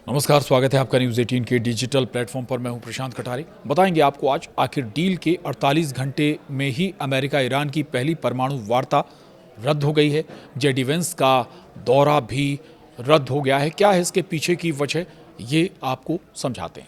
नमस्कार, स्वागत है आपका न्यूज़ 18 के डिजिटल प्लेटफॉर्म पर। मैं हूं प्रशांत कटारे। बताएंगे आपको आज आखिर डील के 48 घंटे में ही अमेरिका ईरान की पहली परमाणु वार्ता रद्द हो गई है। जेडी वेंस का दौरा भी रद्द हो गया है। क्या है इसके पीछे की वजह, ये आपको समझाते हैं।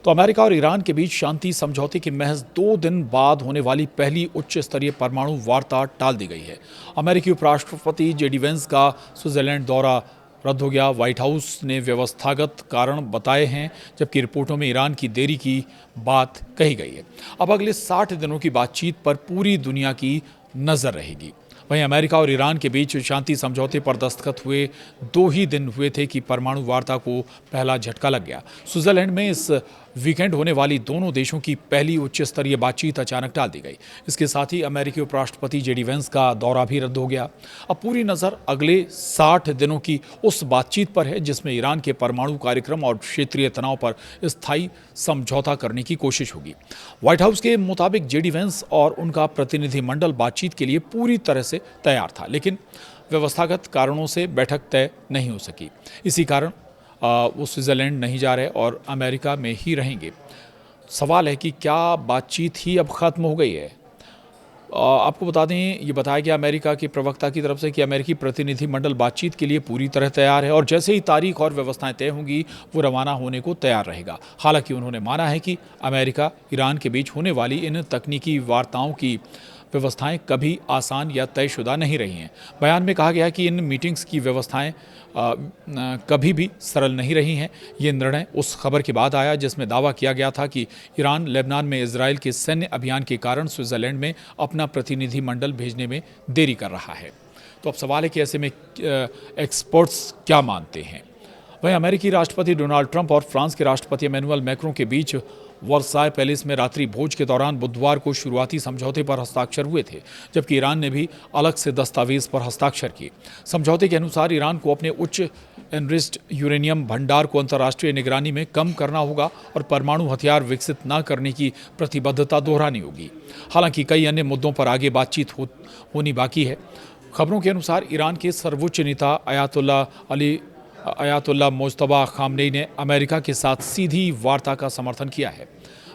तो अमेरिका और ईरान के बीच शांति समझौते के महज 2 दिन बाद होने वाली पहली उच्च स्तरीय परमाणु वार्ता टाल दी गई है। अमेरिकी उपराष्ट्रपति जेडी वेंस का स्विट्जरलैंड दौरा रद्द हो गया। व्हाइट हाउस ने व्यवस्थागत कारण बताए हैं, जबकि रिपोर्टों में ईरान की देरी की बात कही गई है। अब अगले 60 दिनों की बातचीत पर पूरी दुनिया की नज़र रहेगी। वहीं अमेरिका और ईरान के बीच शांति समझौते पर दस्तखत हुए 2 ही दिन हुए थे कि परमाणु वार्ता को पहला झटका लग गया। स्विट्जरलैंड में इस वीकेंड होने वाली दोनों देशों की पहली उच्च स्तरीय बातचीत अचानक टाल दी गई। इसके साथ ही अमेरिकी उपराष्ट्रपति जेडी वेंस का दौरा भी रद्द हो गया। अब पूरी नज़र अगले 60 दिनों की उस बातचीत पर है जिसमें ईरान के परमाणु कार्यक्रम और क्षेत्रीय तनाव पर स्थायी समझौता करने की कोशिश होगी। व्हाइट हाउस के मुताबिक जेडी वेंस और उनका प्रतिनिधिमंडल बातचीत के लिए पूरी तरह से तैयार था, लेकिन व्यवस्थागत कारणों से बैठक तय नहीं हो सकी। इसी कारण वो स्विट्ज़रलैंड नहीं जा रहे और अमेरिका में ही रहेंगे। सवाल है कि क्या बातचीत ही अब ख़त्म हो गई है। आपको बता दें, ये बताया गया अमेरिका के प्रवक्ता की तरफ से कि अमेरिकी प्रतिनिधिमंडल बातचीत के लिए पूरी तरह तैयार है और जैसे ही तारीख और व्यवस्थाएं तय होंगी वो रवाना होने को तैयार रहेगा। हालांकि उन्होंने माना है कि अमेरिका ईरान के बीच होने वाली इन तकनीकी वार्ताओं की व्यवस्थाएं कभी आसान या तयशुदा नहीं रही हैं। बयान में कहा गया कि इन मीटिंग्स की व्यवस्थाएं कभी भी सरल नहीं रही हैं। ये निर्णय उस खबर के बाद आया जिसमें दावा किया गया था कि ईरान लेबनान में इजराइल के सैन्य अभियान के कारण स्विट्ज़रलैंड में अपना प्रतिनिधिमंडल भेजने में देरी कर रहा है। तो अब सवाल है कि ऐसे में एक्सपर्ट्स क्या मानते हैं। वहीं अमेरिकी राष्ट्रपति डोनाल्ड ट्रंप और फ्रांस के राष्ट्रपति इमैनुअल मैक्रों के बीच वर्साय पैलेस में रात्रि भोज के दौरान बुधवार को शुरुआती समझौते पर हस्ताक्षर हुए थे, जबकि ईरान ने भी अलग से दस्तावेज पर हस्ताक्षर किए। समझौते के अनुसार ईरान को अपने उच्च एनरिच्ड यूरेनियम भंडार को अंतर्राष्ट्रीय निगरानी में कम करना होगा और परमाणु हथियार विकसित न करने की प्रतिबद्धता दोहरानी होगी। हालांकि कई अन्य मुद्दों पर आगे बातचीत होनी बाकी है। खबरों के अनुसार ईरान के सर्वोच्च नेता अयातुल्ला मुज्तबा खामनेई ने अमेरिका के साथ सीधी वार्ता का समर्थन किया है।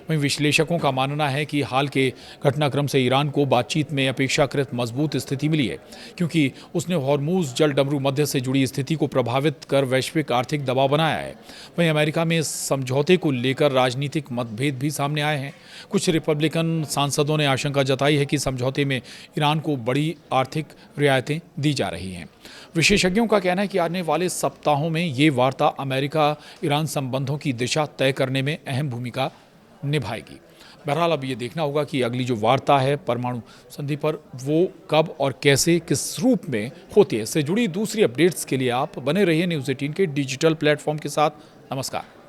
वहीं विश्लेषकों का मानना है कि हाल के घटनाक्रम से ईरान को बातचीत में अपेक्षाकृत मजबूत स्थिति मिली है, क्योंकि उसने हॉर्मूज जल डमरू मध्य से जुड़ी स्थिति को प्रभावित कर वैश्विक आर्थिक दबाव बनाया है। वहीं अमेरिका में इस समझौते को लेकर राजनीतिक मतभेद भी सामने आए हैं। कुछ रिपब्लिकन सांसदों ने आशंका जताई है कि समझौते में ईरान को बड़ी आर्थिक रियायतें दी जा रही हैं। विशेषज्ञों का कहना है कि आने वाले सप्ताहों में ये वार्ता अमेरिका ईरान संबंधों की दिशा तय करने में अहम भूमिका निभाएगी। बहरहाल अब ये देखना होगा कि अगली जो वार्ता है परमाणु संधि पर, वो कब और कैसे, किस रूप में होती है। इससे जुड़ी दूसरी अपडेट्स के लिए आप बने रहिए न्यूज़ 18 के डिजिटल प्लेटफॉर्म के साथ। नमस्कार।